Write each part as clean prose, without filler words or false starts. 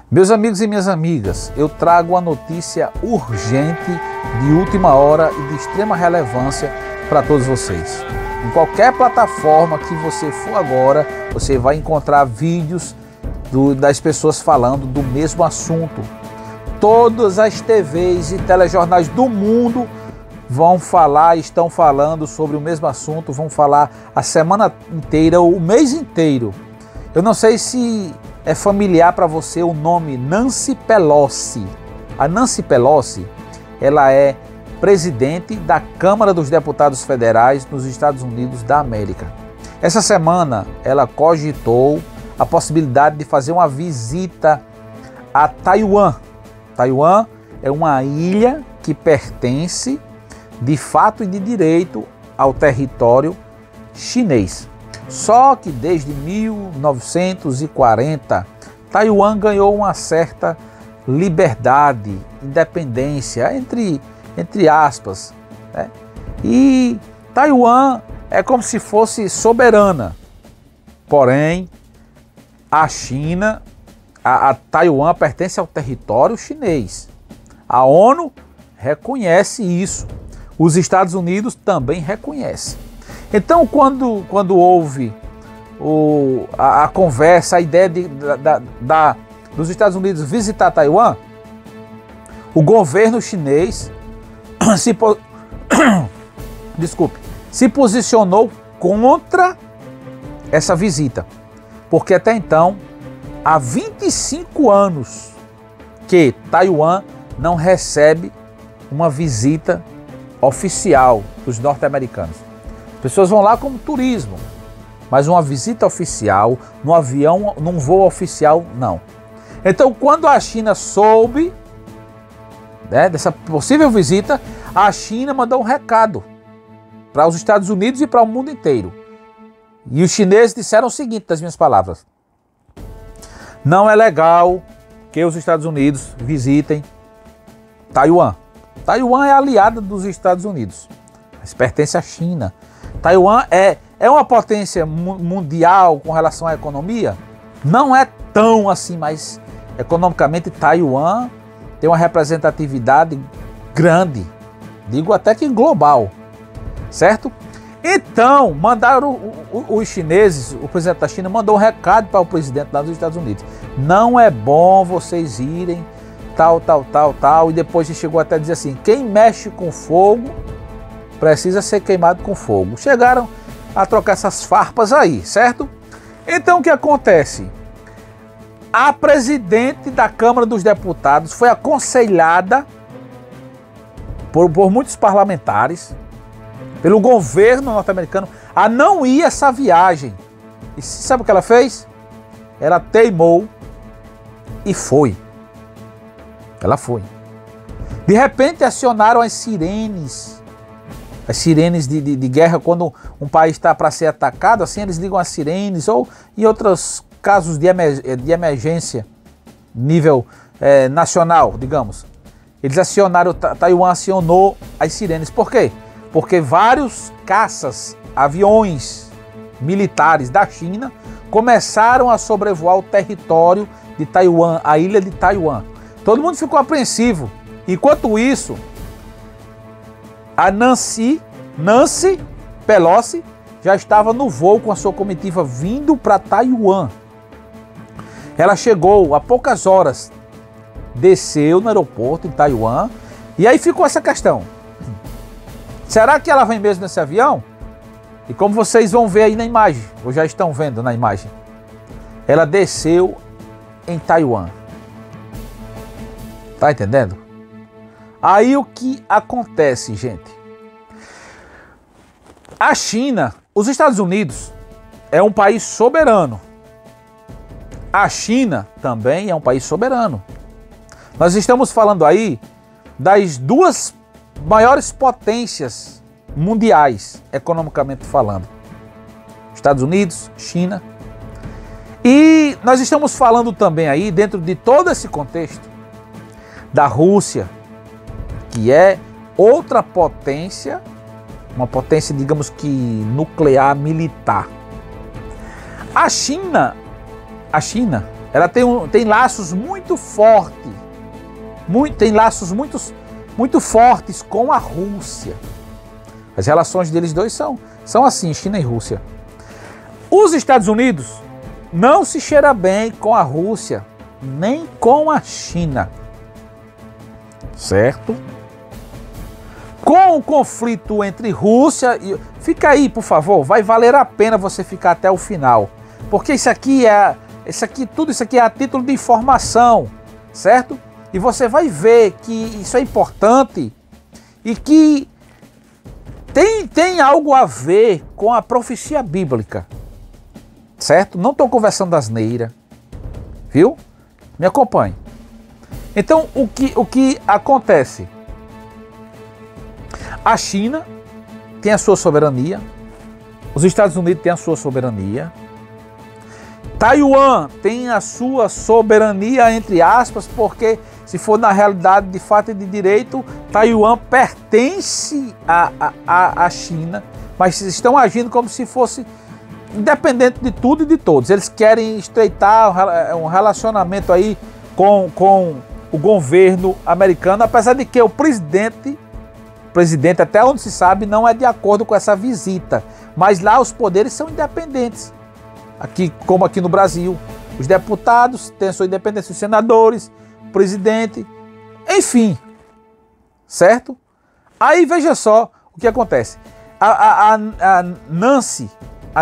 Meus amigos e minhas amigas, eu trago uma notícia urgente, de última hora e de extrema relevância para todos vocês. Em qualquer plataforma que você for agora, você vai encontrar vídeos das pessoas falando do mesmo assunto. Todas as TVs e telejornais do mundo vão falar, estão falando sobre o mesmo assunto, vão falar a semana inteira, o mês inteiro. Eu não sei se é familiar para você o nome Nancy Pelosi. A Nancy Pelosi, ela é presidente da Câmara dos Deputados Federais nos Estados Unidos da América. Essa semana ela cogitou a possibilidade de fazer uma visita a Taiwan. Taiwan é uma ilha que pertence de fato e de direito ao território chinês. Só que desde 1940, Taiwan ganhou uma certa liberdade, independência, entre aspas, né? E Taiwan é como se fosse soberana. Porém, a China, a Taiwan pertence ao território chinês. A ONU reconhece isso. Os Estados Unidos também reconhecem. Então, quando houve a conversa, a ideia dos Estados Unidos visitar Taiwan, o governo chinês se posicionou contra essa visita. Porque até então, há 25 anos que Taiwan não recebe uma visita oficial dos norte-americanos. As pessoas vão lá como turismo, mas uma visita oficial, no avião, num voo oficial, não. Então, quando a China soube, né, dessa possível visita, a China mandou um recado para os Estados Unidos e para o mundo inteiro. E os chineses disseram o seguinte, das minhas palavras: não é legal que os Estados Unidos visitem Taiwan. Taiwan é aliada dos Estados Unidos, mas pertence à China. Taiwan é uma potência mundial com relação à economia? Não é tão assim, mas economicamente Taiwan tem uma representatividade grande, digo até que global, certo? Então, mandaram os chineses, o presidente da China mandou um recado para o presidente lá dos Estados Unidos: não é bom vocês irem tal, e depois chegou até a dizer assim: quem mexe com fogo precisa ser queimado com fogo. Chegaram a trocar essas farpas aí, certo? Então o que acontece? A presidente da Câmara dos Deputados foi aconselhada por muitos parlamentares, pelo governo norte-americano, a não ir essa viagem. E sabe o que ela fez? Ela teimou e foi. Ela foi. De repente acionaram as sirenes de guerra. Quando um país está para ser atacado, assim eles ligam as sirenes, ou em outros casos de emergência, nível nacional, digamos. Eles acionaram, Taiwan acionou as sirenes. Por quê? Porque vários caças, aviões militares da China começaram a sobrevoar o território de Taiwan, a ilha de Taiwan. Todo mundo ficou apreensivo. Enquanto isso, a Nancy Pelosi já estava no voo com a sua comitiva vindo para Taiwan. Ela chegou há poucas horas, desceu no aeroporto em Taiwan, e aí ficou essa questão: será que ela vem mesmo nesse avião? E como vocês vão ver aí na imagem, ou já estão vendo na imagem, ela desceu em Taiwan. Tá entendendo? Aí o que acontece, gente? A China, os Estados Unidos, é um país soberano. A China também é um país soberano. Nós estamos falando aí das duas maiores potências mundiais, economicamente falando. Estados Unidos, China. E nós estamos falando também aí, dentro de todo esse contexto, da Rússia, que é outra potência, uma potência, digamos que nuclear, militar. A China ela tem laços muito fortes, tem laços muito fortes com a Rússia. As relações deles dois são assim, China e Rússia. Os Estados Unidos não se cheira bem com a Rússia, nem com a China, certo? Com o conflito entre Rússia e... Fica aí, por favor, vai valer a pena você ficar até o final, porque tudo isso aqui é a título de informação, certo? E você vai ver que isso é importante e que tem algo a ver com a profecia bíblica, certo? Não estou conversando asneira, viu? Me acompanhe. Então, o que acontece? A China tem a sua soberania, os Estados Unidos têm a sua soberania, Taiwan tem a sua soberania, entre aspas, porque se for na realidade de fato e de direito, Taiwan pertence à China, mas estão agindo como se fosse independente de tudo e de todos. Eles querem estreitar um relacionamento aí com o governo americano, apesar de que o presidente, até onde se sabe, não é de acordo com essa visita. Mas lá os poderes são independentes. Aqui, como aqui no Brasil, os deputados têm a sua independência, os senadores, o presidente, enfim, certo? Aí veja só o que acontece. A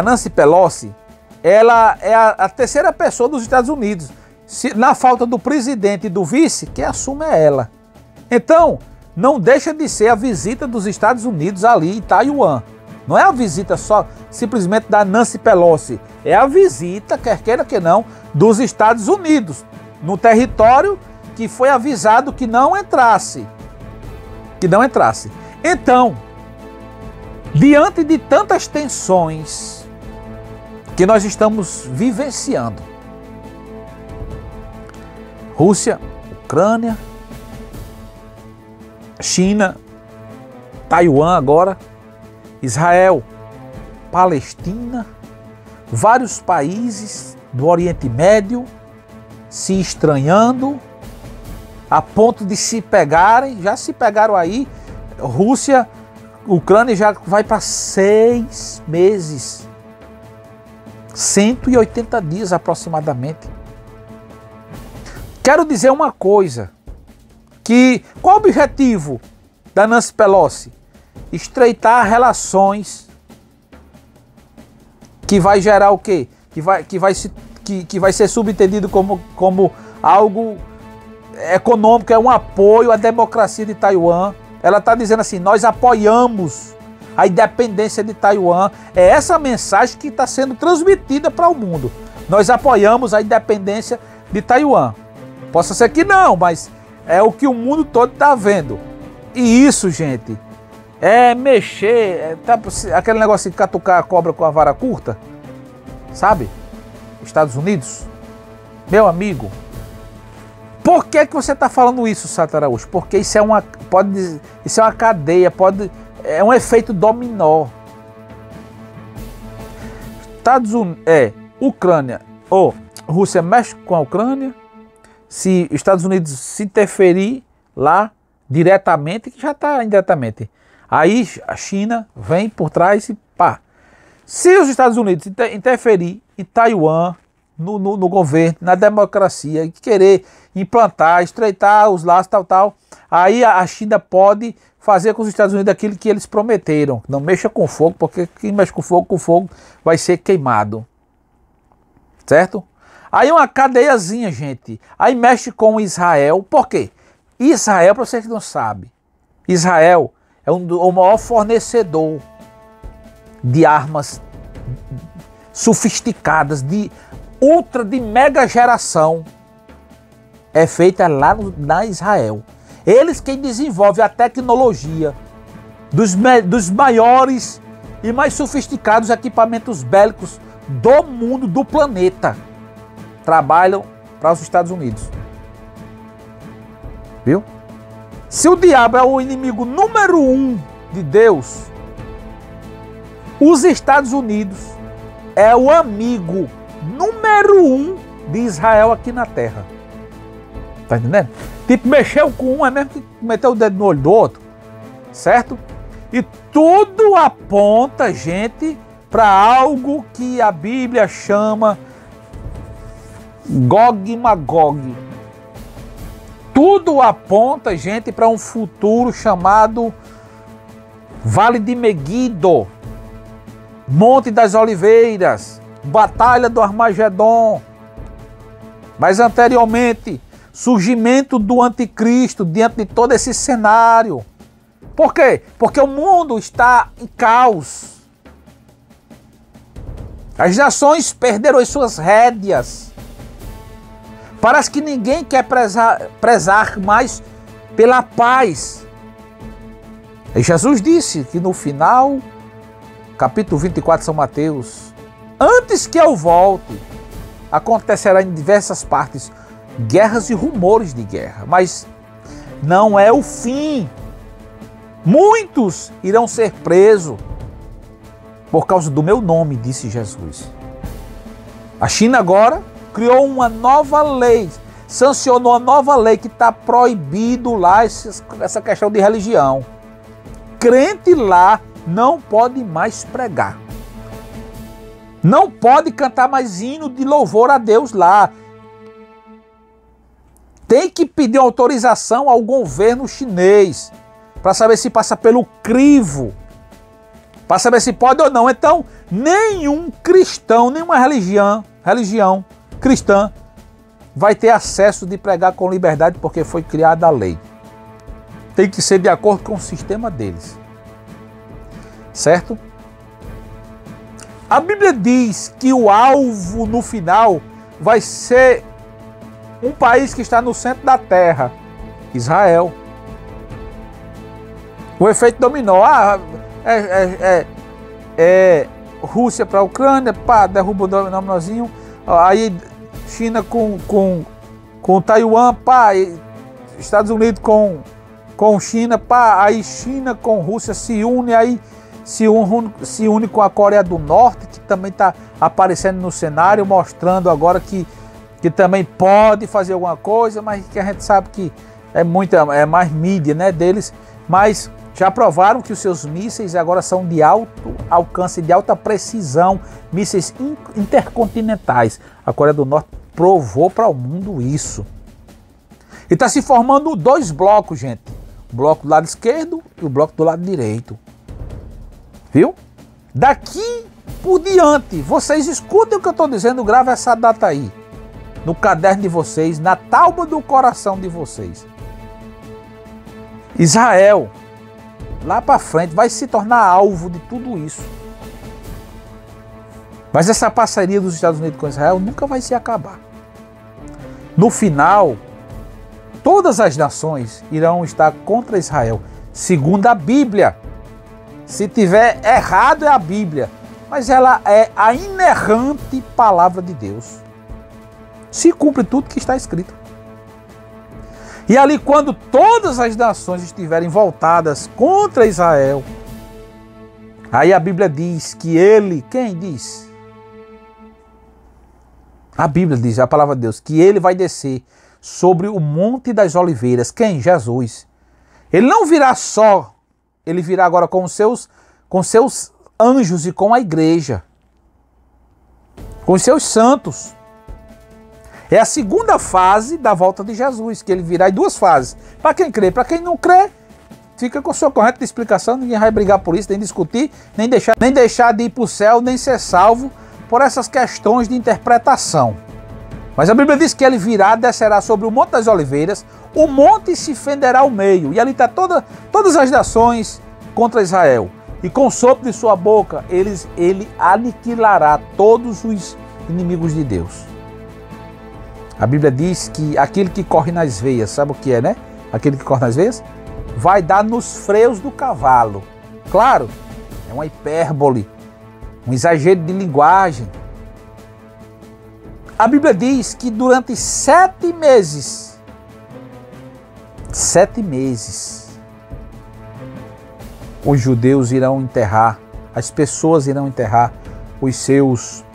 Nancy Pelosi, ela é a terceira pessoa dos Estados Unidos. Na falta do presidente e do vice, quem assume é ela. Então, não deixa de ser a visita dos Estados Unidos ali em Taiwan. Não é a visita só simplesmente da Nancy Pelosi. É a visita, quer queira que não, dos Estados Unidos no território que foi avisado que não entrasse. Então, diante de tantas tensões que nós estamos vivenciando, Rússia, Ucrânia, China, Taiwan agora, Israel, Palestina, vários países do Oriente Médio se estranhando a ponto de se pegarem, já se pegaram aí. Rússia, Ucrânia já vai para 6 meses, 180 dias aproximadamente. Quero dizer uma coisa, qual o objetivo da Nancy Pelosi? Estreitar relações que vai gerar o quê? Que vai ser subentendido como algo econômico, é um apoio à democracia de Taiwan. Ela está dizendo assim, nós apoiamos a independência de Taiwan. É essa mensagem que está sendo transmitida para o mundo. Nós apoiamos a independência de Taiwan. Possa ser que não, mas é o que o mundo todo está vendo. E isso, gente, é mexer, aquele negócio de catucar a cobra com a vara curta, sabe? Estados Unidos, meu amigo, por que você está falando isso, Sato Araújo? Porque isso é uma cadeia, é um efeito dominó. Ucrânia ou Rússia mexe com a Ucrânia, se Estados Unidos se interferir lá diretamente, que já está indiretamente, aí a China vem por trás e pá. Se os Estados Unidos interferir em Taiwan, no governo, na democracia, e querer implantar, estreitar os laços, tal, aí a China pode fazer com os Estados Unidos aquilo que eles prometeram. Não mexa com fogo, porque quem mexe com fogo vai ser queimado. Certo? Aí uma cadeiazinha, gente. Aí mexe com Israel. Por quê? Israel, para vocês que não sabem, Israel é o maior fornecedor de armas sofisticadas, de mega geração. É feita lá na Israel. Eles quem desenvolve a tecnologia dos maiores e mais sofisticados equipamentos bélicos do mundo, do planeta. Trabalham para os Estados Unidos. Viu? Se o diabo é o inimigo número 1 de Deus, os Estados Unidos é o amigo número 1 de Israel aqui na terra. Tá entendendo? Tipo, mexeu com um, é mesmo que meteu o dedo no olho do outro. Certo? E tudo aponta, gente, para algo que a Bíblia chama Gog e Magog. Tudo aponta, gente, para um futuro chamado Vale de Meguido, Monte das Oliveiras, Batalha do Armagedon. Mas anteriormente, surgimento do anticristo diante de todo esse cenário. Por quê? Porque o mundo está em caos. As nações perderam as suas rédeas. Parece que ninguém quer prezar mais pela paz. E Jesus disse que no final, capítulo 24 de São Mateus, antes que eu volte, acontecerá em diversas partes guerras e rumores de guerra. Mas não é o fim. Muitos irão ser presos por causa do meu nome, disse Jesus. A China agora criou uma nova lei, sancionou uma nova lei que está proibido lá essa questão de religião. Crente lá não pode mais pregar. Não pode cantar mais hino de louvor a Deus lá. Tem que pedir autorização ao governo chinês para saber se passa pelo crivo, para saber se pode ou não. Então, nenhum cristão, nenhuma religião cristã vai ter acesso de pregar com liberdade porque foi criada a lei. Tem que ser de acordo com o sistema deles. Certo? A Bíblia diz que o alvo no final vai ser um país que está no centro da terra, Israel. O efeito dominó. Rússia para a Ucrânia, pá, derruba o dominózinho. Aí China com Taiwan, pá, Estados Unidos com China, pá, aí China com Rússia se une, aí se une com a Coreia do Norte, que também está aparecendo no cenário, mostrando agora que também pode fazer alguma coisa, mas que a gente sabe que é mais mídia, né, deles, mas já provaram que os seus mísseis agora são de alto alcance, de alta precisão, mísseis intercontinentais. A Coreia do Norte provou para o mundo isso. E está se formando dois blocos, gente. O bloco do lado esquerdo e o bloco do lado direito. Viu? Daqui por diante, vocês escutem o que eu estou dizendo, grave essa data aí. No caderno de vocês, na tábua do coração de vocês. Israel, lá para frente, vai se tornar alvo de tudo isso. Mas essa parceria dos Estados Unidos com Israel nunca vai se acabar. No final, todas as nações irão estar contra Israel, segundo a Bíblia. Se tiver errado é a Bíblia, mas ela é a inerrante palavra de Deus. Se cumpre tudo que está escrito. E ali, quando todas as nações estiverem voltadas contra Israel, aí a Bíblia diz que ele, quem diz? A Bíblia diz, a palavra de Deus, que ele vai descer sobre o Monte das Oliveiras. Quem? Jesus. Ele não virá só, ele virá agora com seus anjos e com a igreja, com os seus santos. É a segunda fase da volta de Jesus, que ele virá em duas fases. Para quem crê, para quem não crê, fica com a sua correta explicação, ninguém vai brigar por isso, nem discutir, nem deixar de ir para o céu, nem ser salvo por essas questões de interpretação. Mas a Bíblia diz que ele virá, descerá sobre o Monte das Oliveiras, o monte se fenderá ao meio, e ali está todas as nações contra Israel. E com o sopro de sua boca, ele aniquilará todos os inimigos de Deus. A Bíblia diz que aquele que corre nas veias, sabe o que é, né? Aquele que corre nas veias, vai dar nos freios do cavalo. Claro, é uma hipérbole, um exagero de linguagem. A Bíblia diz que durante 7 meses, os judeus irão enterrar, as pessoas irão enterrar os seus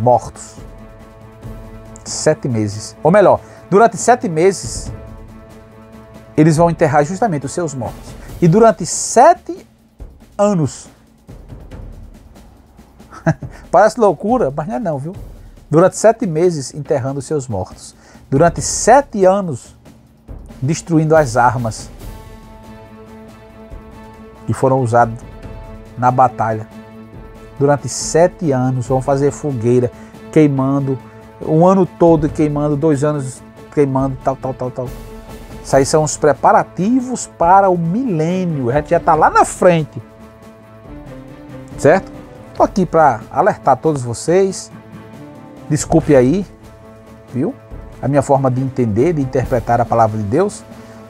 mortos. 7 meses. Ou melhor, durante 7 meses, eles vão enterrar justamente os seus mortos. E durante 7 anos, parece loucura, mas não é não, viu? Durante 7 meses enterrando os seus mortos. Durante 7 anos destruindo as armas que foram usadas na batalha. Durante 7 anos vão fazer fogueira, queimando, um ano todo queimando, 2 anos queimando, tal. Isso aí são os preparativos para o milênio. A gente já está lá na frente. Certo? Estou aqui para alertar todos vocês. Desculpe aí, viu? A minha forma de entender, de interpretar a palavra de Deus.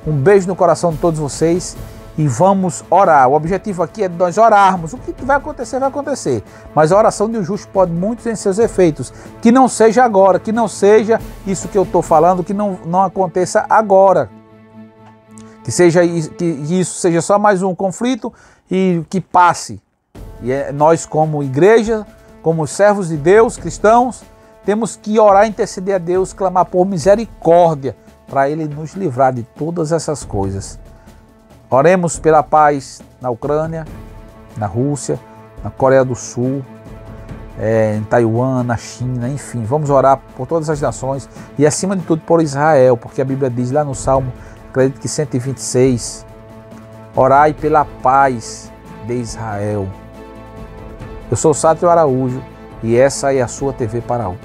Um beijo no coração de todos vocês e vamos orar. O objetivo aqui é nós orarmos. O que vai acontecer, vai acontecer. Mas a oração de um justo pode muito em seus efeitos. Que não seja agora, que não seja isso que eu estou falando, que não aconteça agora. Que isso seja só mais um conflito e que passe. E nós como igreja, como servos de Deus, cristãos, temos que orar, interceder a Deus, clamar por misericórdia, para Ele nos livrar de todas essas coisas. Oremos pela paz na Ucrânia, na Rússia, na Coreia do Sul, em Taiwan, na China, enfim. Vamos orar por todas as nações e acima de tudo por Israel, porque a Bíblia diz lá no Salmo, acredito que 126, orai pela paz de Israel. Eu sou o Sátrio Araújo e essa é a sua TV Paraú.